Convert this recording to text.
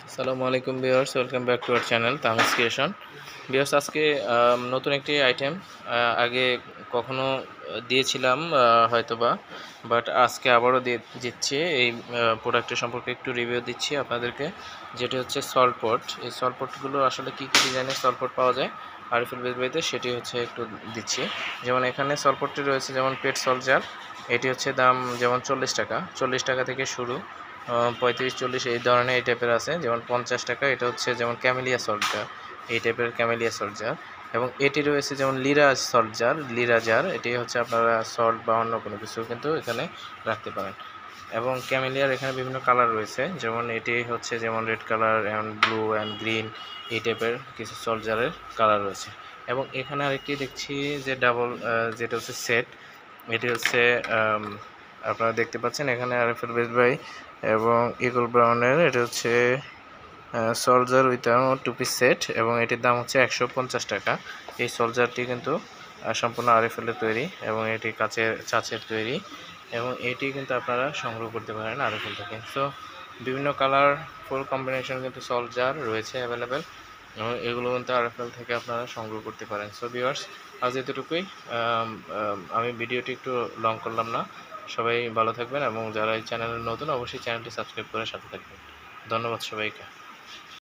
আসসালামু আলাইকুম viewers, welcome back to our channel তামিজ creation. Viewers, আজকে নতুন একটি আইটেম আগে কখনো দিয়েছিলাম হয়তোবা, বাট আজকে আবারও দিচ্ছি। এই প্রোডাক্টের সম্পর্কে একটু রিভিউ দিচ্ছি আপনাদেরকে, যেটি হচ্ছে সল্টপট। এই সল্টপটগুলো আসলে কী কী ডিজাইনের সল্টপট পাওয়া যায় আরিফুল বেসবাইতে, সেটি হচ্ছে একটু দিচ্ছি। যেমন এখানে সল্টপটটি রয়েছে, যেমন পেট সলজার, এটি হচ্ছে দাম যেমন 40 টাকা, 40 টাকা থেকে শুরু, 35-40 এই ধরনের এই টাইপের আছে। যেমন 50 টাকা, এটা হচ্ছে যেমন ক্যামেলিয়া সল্টজার, এই টাইপের ক্যামেলিয়া সল্টজার। এবং এটি রয়েছে যেমন লিরাজ সল্টজার, লিরাজার, এটি হচ্ছে আপনারা সল্ট বা অন্য কোনো কিছু কিন্তু এখানে রাখতে পারেন। এবং ক্যামেলিয়ার এখানে বিভিন্ন কালার রয়েছে, যেমন এটি হচ্ছে যেমন red colour and blue and green, এই টাইপের কিছু সল্টজারের কালার রয়েছে। এবং এখানে আরেকটি দেখছি যে ডাবল, যেটা হচ্ছে সেট, এটি হচ্ছে আপনারা দেখতে পাচ্ছেন এখানে আরিফুল বেস ভাই এবং ইগল ব্রাউনের, এটা হচ্ছে সলজার উইথ টু পিস সেট, এবং এটির দাম হচ্ছে 150 টাকা। এই সলজারটি কিন্তু সম্পূর্ণ আরিফুলের তৈরি এবং এটি চাচের তৈরি, এবং এটি কিন্তু আপনারা সংগ্রহ করতে পারেন আরিফুল থেকে। সো বিভিন্ন কালার ফুল কম্বিনেশন কিন্তু সলজার রয়েছে অ্যাভেলেবেল, এবং এগুলো কিন্তু আরএফএল থেকে আপনারা সংগ্রহ করতে পারেন। সো ভিউয়ার্স, আজ এতটুকুই। আমি ভিডিওটি একটু লং করলাম না। সবাই ভালো থাকবেন, এবং যারা এই চ্যানেলে নতুন অবশ্যই চ্যানেলটি সাবস্ক্রাইব করে সাথে থাকবেন। ধন্যবাদ সবাইকে।